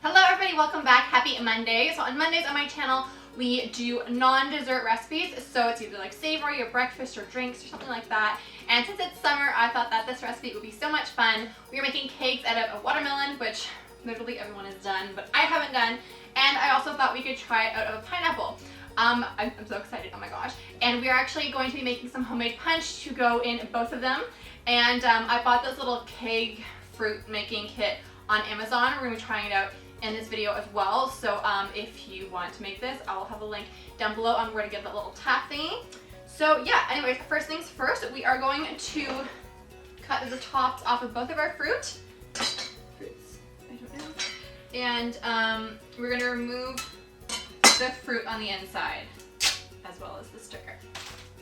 Hello everybody, welcome back. Happy Monday. So on Mondays on my channel, we do non-dessert recipes. So it's either like savory or breakfast or drinks or something like that. And since it's summer, I thought that this recipe would be so much fun. We are making cakes out of a watermelon, which literally everyone has done, but I haven't done. And I also thought we could try it out of a pineapple. I'm so excited, oh my gosh. And we are actually going to be making some homemade punch to go in both of them. And I bought this little keg fruit making kit on Amazon. We're going to be trying it out in this video as well. So if you want to make this, I will have a link down below on where to get that little tap thingy. So yeah, anyways, first things first, we are going to cut the tops off of both of our fruits, I don't know. And we're going to remove the fruit on the inside as well as the sticker.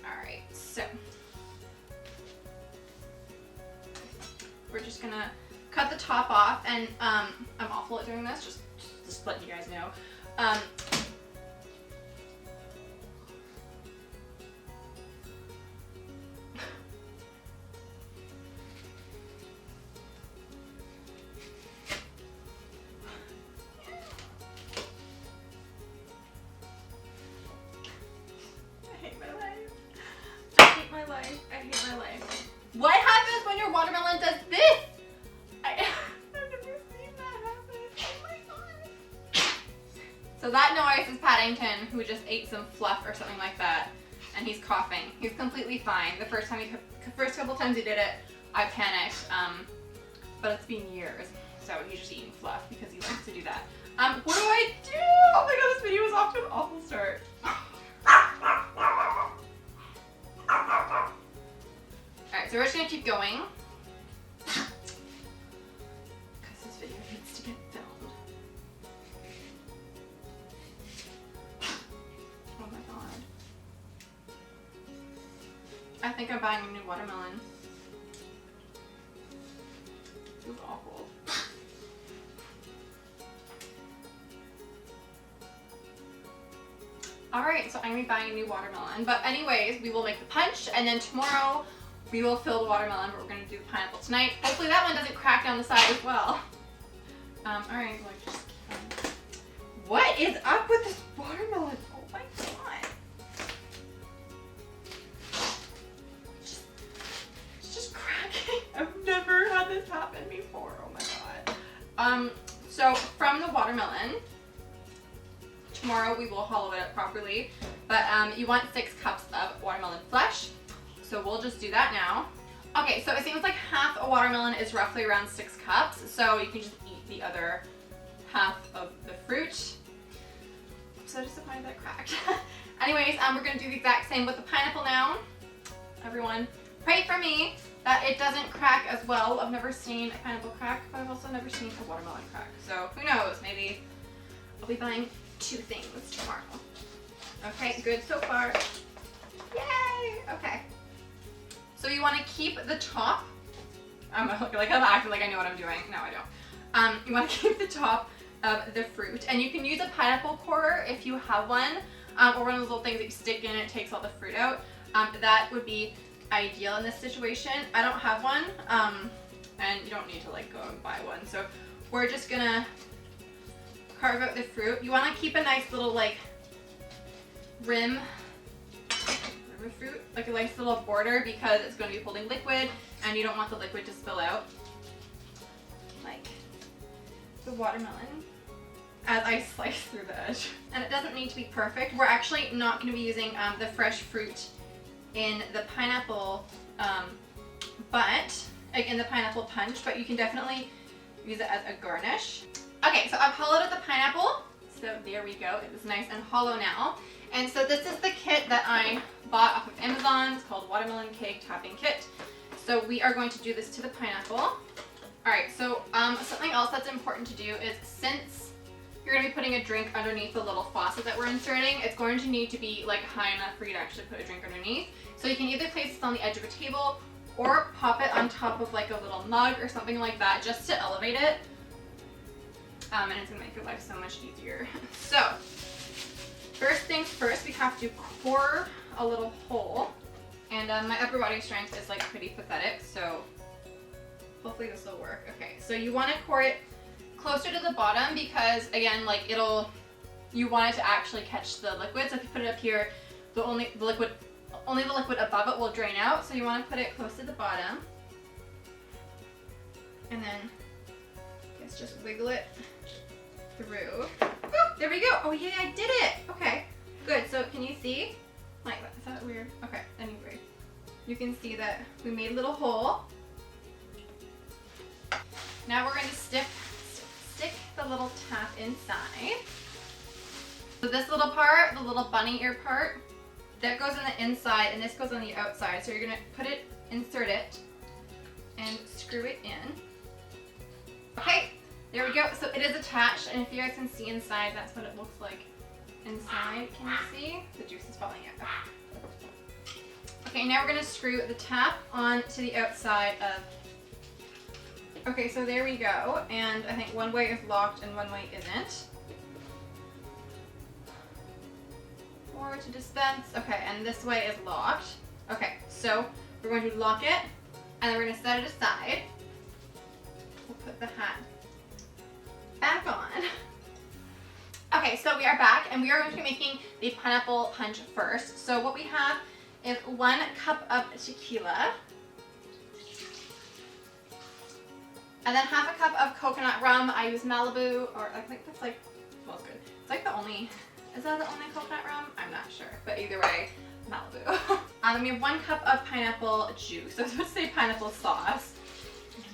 Alright, so we're just going to cut the top off, and I'm awful at doing this, just letting you guys know. I hate my life. I hate my life. I hate my life. What happens when your watermelon does this? I've never seen that happen. Oh my god. So that noise is Paddington, who just ate some fluff or something like that, and he's coughing. He's completely fine. The first couple times he did it, I panicked. But it's been years, so he's just eating fluff because he likes to do that. What do I do? Oh my god, this video is off to an awful start. Alright, so we're just gonna keep going. Needs to get filmed. Oh my god. I think I'm buying a new watermelon. Feels awful. Alright, so I'm gonna be buying a new watermelon. But anyways, we will make the punch, and then tomorrow we will fill the watermelon, but we're gonna do the pineapple tonight. Hopefully that one doesn't crack down the side as well. Alright, well, just what is up with this watermelon? Oh my god. It's just cracking. I've never had this happen before. Oh my god. So from the watermelon, tomorrow we will hollow it up properly, but you want 6 cups of watermelon flesh. So we'll just do that now. Okay, so it seems like half a watermelon is roughly around 6 cups, so you can just eat the other half of the fruit. So disappointed that it cracked. Anyways, we're gonna do the exact same with the pineapple now. Everyone, pray for me that it doesn't crack as well. I've never seen a pineapple crack, but I've also never seen a watermelon crack. So who knows, maybe I'll be buying 2 things tomorrow. Okay, good so far. Yay! Okay. So you want to keep the top. I'm acting like I know what I'm doing. No, I don't. You want to keep the top of the fruit, and you can use a pineapple corer if you have one, or one of those little things that you stick in and it takes all the fruit out. That would be ideal in this situation. I don't have one, and you don't need to like go and buy one. So we're just gonna carve out the fruit. You want to keep a nice little like rim of fruit, like a nice little border, because it's going to be holding liquid and you don't want the liquid to spill out, like the watermelon, as I slice through the edge. And it doesn't need to be perfect. We're actually not going to be using the fresh fruit in the pineapple, but like in the pineapple punch, but you can definitely use it as a garnish. Okay, so I've hollowed out the pineapple, so there we go. It is nice and hollow now. And so this is the kit that I bought off of Amazon. It's called Watermelon Cake Topping Kit. So we are going to do this to the pineapple. Alright, so something else that's important to do is, since you're going to be putting a drink underneath the little faucet that we're inserting, it's going to need to be like high enough for you to actually put a drink underneath. So you can either place this on the edge of a table or pop it on top of like a little mug or something like that, just to elevate it. And it's going to make your life so much easier. So first things first, we have to core a little hole, and my upper body strength is like pretty pathetic, so hopefully this will work. Okay, so you want to core it closer to the bottom because again, like you want it to actually catch the liquid. So if you put it up here, only the liquid above it will drain out. So you want to put it close to the bottom. And then I guess just wiggle it through. Oh, there we go. Oh yeah, I did it. Okay, good. So can you see? Like, is that weird? Okay, anyway. You can see that we made a little hole. Now we're going to stick the little tap inside. So this little part, the little bunny ear part, that goes on the inside and this goes on the outside. So you're going to insert it and screw it in. Okay, there we go. So it is attached, and if you guys can see inside, that's what it looks like inside. Can you see? The juice is falling out. Okay, now we're going to screw the tap onto the outside of. Okay, so there we go, and I think one way is locked and one way isn't. Or to dispense. Okay, and this way is locked. Okay, so we're going to lock it, and then we're going to set it aside. We'll put the hat back on. Okay, so we are back, and we are going to be making the pineapple punch first. So what we have is 1 cup of tequila, and then half a cup of coconut rum. I use Malibu, or I think that's like, smells good. It's like the only, is that the only coconut rum? I'm not sure, but either way, Malibu. Then we have 1 cup of pineapple juice. I was about to say pineapple sauce. No.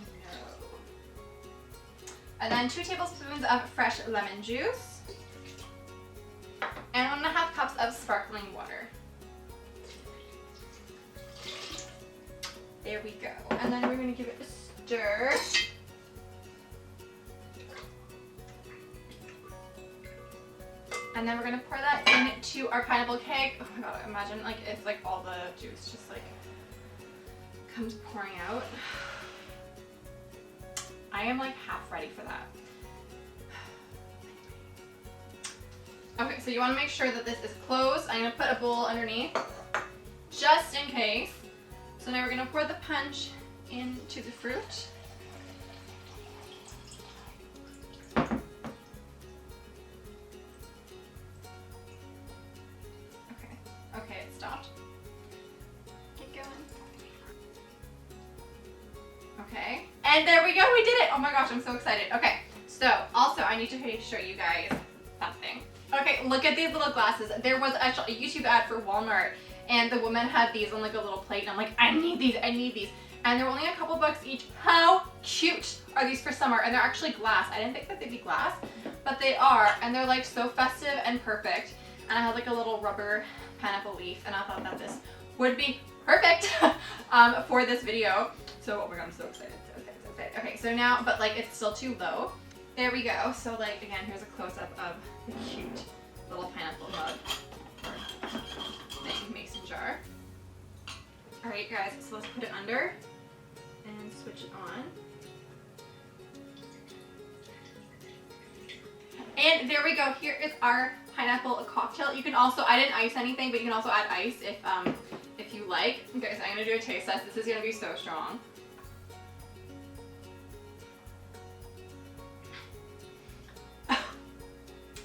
And then 2 tablespoons of fresh lemon juice. And 1.5 cups of sparkling water. There we go. And then we're going to give it a stir. And then we're gonna pour that into our pineapple keg. Oh my god, imagine like if like all the juice just like comes pouring out. I am like half ready for that. Okay, so you wanna make sure that this is closed. I'm gonna put a bowl underneath just in case. So now we're gonna pour the punch into the fruit. Okay, it stopped. Keep going. Okay. And there we go, we did it! Oh my gosh, I'm so excited. Okay, so also I need to show you guys something. Okay, look at these little glasses. There was actually a YouTube ad for Walmart, and the woman had these on like a little plate, and I'm like, I need these, I need these. And they're only a couple bucks each. How cute are these for summer? And they're actually glass. I didn't think that they'd be glass, but they are. And they're like so festive and perfect. And I had like a little rubber pineapple leaf, and I thought that this would be perfect for this video. So, oh my god, I'm so excited, so excited, so excited. Okay, so now, but like it's still too low. There we go. So like, again, here's a close-up of the cute little pineapple mug thing, mason jar. All right, guys, so let's put it under and switch it on. And there we go. Here is our pineapple cocktail. You can also, I didn't ice anything, but you can also add ice if you like. Okay, so I'm gonna do a taste test. This is gonna be so strong.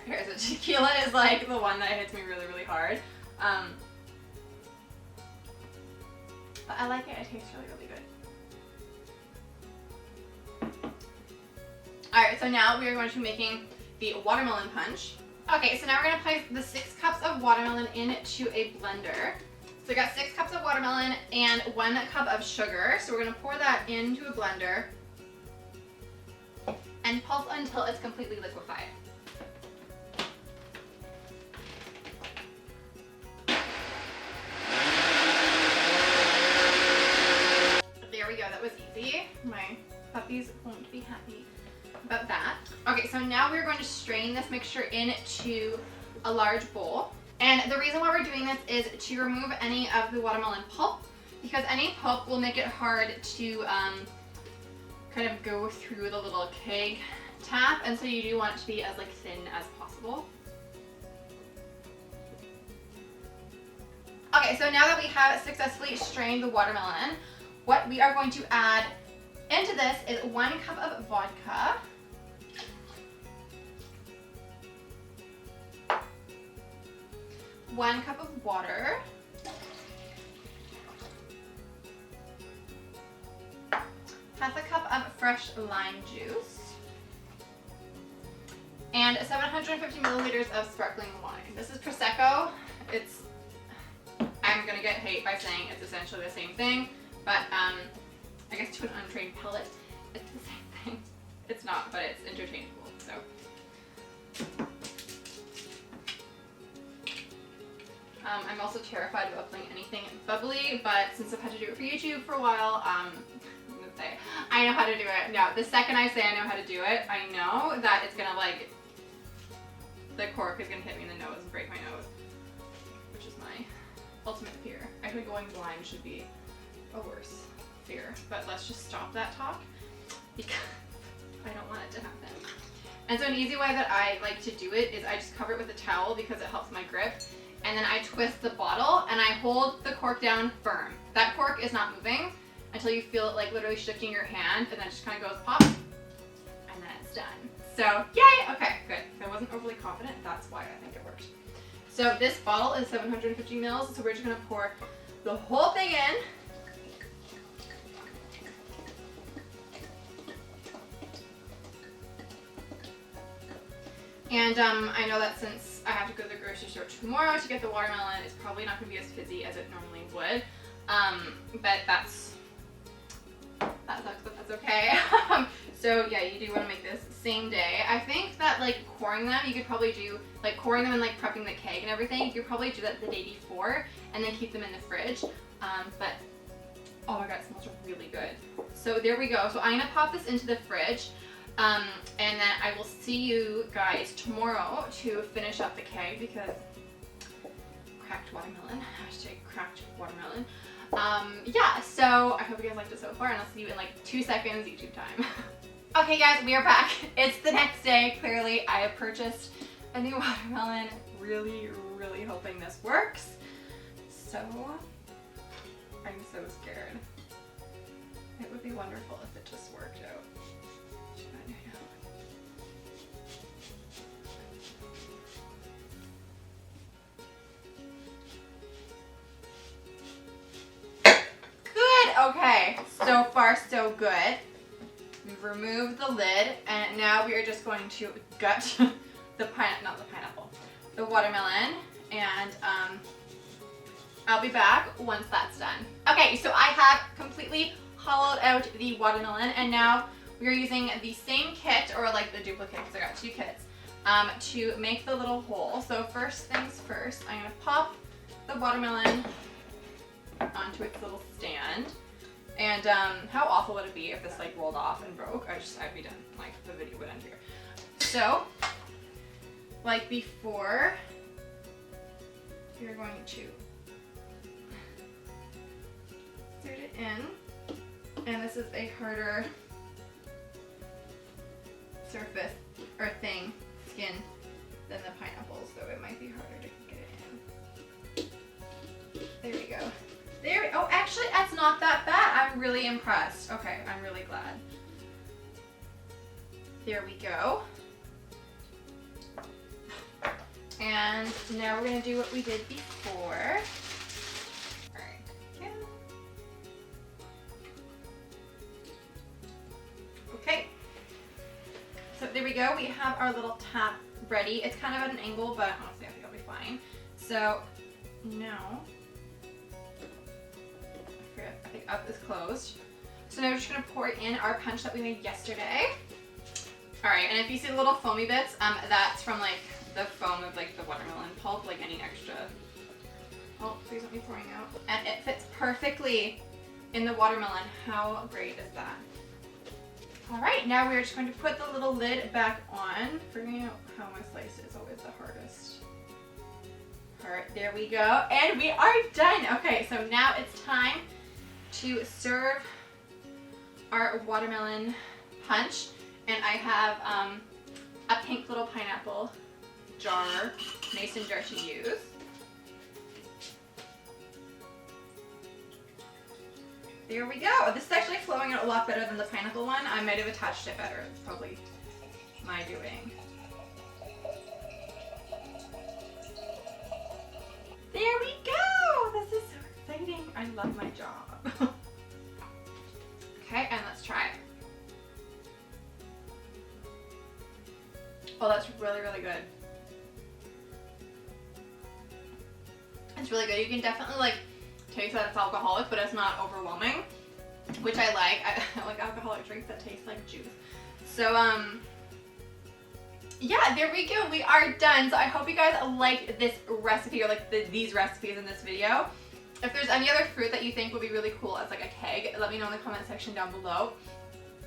Here's it. Tequila is like the one that hits me really, really hard. But I like it. It tastes really, really good. Alright, so now we are going to be making the watermelon punch. Okay, so now we're going to place the 6 cups of watermelon into a blender. So we got 6 cups of watermelon and 1 cup of sugar. So we're going to pour that into a blender and pulse until it's completely liquefied. There we go, that was easy. My puppies won't be happy about that. Okay, so now we're going to strain this mixture into a large bowl. And the reason why we're doing this is to remove any of the watermelon pulp, because any pulp will make it hard to kind of go through the little keg tap, and so you do want it to be as like thin as possible. Okay, so now that we have successfully strained the watermelon, what we are going to add into this is 1 cup of vodka. 1 cup of water. Half a cup of fresh lime juice. And 750 milliliters of sparkling wine. This is Prosecco. I'm gonna get hate by saying it's essentially the same thing, but I guess to an untrained palate, it's the same thing. It's not, but it's interchangeable, so. I'm also terrified of opening anything bubbly, but since I've had to do it for YouTube for a while, I'm gonna say, I know how to do it. No, the second I say I know how to do it, I know that it's gonna like, the cork is gonna hit me in the nose and break my nose, which is my ultimate fear. Actually going blind should be a worse fear, but let's just stop that talk because I don't want it to happen. And so an easy way that I like to do it is I just cover it with a towel because it helps my grip, and then I twist the bottle and I hold the cork down firm. That cork is not moving until you feel it like literally shifting your hand, and then it just kind of goes pop, and then it's done. So yay! Okay, good. If I wasn't overly confident, that's why I think it worked. So this bottle is 750 mils, so we're just gonna pour the whole thing in. And I know that since I have to go to the grocery store tomorrow to get the watermelon, it's probably not gonna be as fizzy as it normally would. But that's okay. So yeah, you do want to make this same day. I think that like coring them, you could probably do like coring them and like prepping the keg and everything. You could probably do that the day before and then keep them in the fridge. But oh my god, it smells really good. So there we go. So I'm gonna pop this into the fridge. And then I will see you guys tomorrow to finish up the keg because cracked watermelon, hashtag cracked watermelon. Yeah, so I hope you guys liked it so far, and I'll see you in like 2 seconds YouTube time. Okay guys, we are back. It's the next day. Clearly I have purchased a new watermelon. Really, really hoping this works. So I'm so scared. It would be wonderful if it just worked out. Okay, so far so good. We've removed the lid, and now we are just going to gut the the watermelon, and I'll be back once that's done. Okay, so I have completely hollowed out the watermelon, and now we are using the same kit, or like the duplicate, because I got 2 kits, to make the little hole. So first things first, I'm gonna pop the watermelon onto its little stand. And how awful would it be if this like rolled off and broke? I'd be done. Like the video would end here. So, like before, you're going to insert it in, and this is a harder surface or skin than the pineapple, so it might be harder to get it in. There we go. Oh, actually, that's not that bad. I'm really impressed. Okay, I'm really glad. There we go. And now we're gonna do what we did before. All right. Okay. So there we go. We have our little tap ready. It's kind of at an angle, but honestly, I think it'll be fine. So now, I think up is closed. So now we're just gonna pour in our punch that we made yesterday. All right, and if you see the little foamy bits, that's from like the foam of like the watermelon pulp, like any extra. Oh, please don't be pouring out. And it fits perfectly in the watermelon. How great is that? All right, now we're just going to put the little lid back on. Figuring out how my slice is always the hardest. All right, there we go. And we are done. Okay, so now it's time to serve our watermelon punch. And I have a pink little pineapple jar, mason jar to use. There we go. This is actually flowing out a lot better than the pineapple one. I might have attached it better. It's probably my doing. Oh, that's really, really good. It's really good. You can definitely like taste that it's alcoholic, but it's not overwhelming, which I like. I like alcoholic drinks that taste like juice. So yeah, there we go. We are done. So I hope you guys liked this recipe, or like these recipes in this video. If there's any other fruit that you think would be really cool as like a keg, let me know in the comment section down below.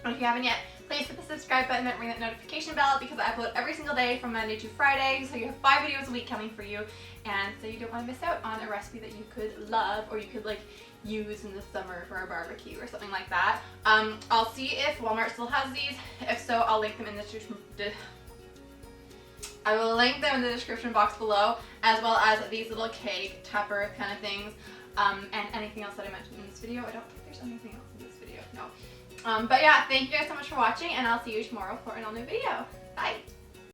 And if you haven't yet, please hit the subscribe button and ring that notification bell, because I upload every single day from Monday to Friday. So you have 5 videos a week coming for you, and so you don't want to miss out on a recipe that you could love, or you could like use in the summer for a barbecue or something like that. I'll see if Walmart still has these. If so, I'll link them in the description. I will link them in the description box below, as well as these little keg tupper kind of things, and anything else that I mentioned in this video. I don't think there's anything else in this video, no. But yeah, thank you guys so much for watching, and I'll see you tomorrow for an all new video. Bye!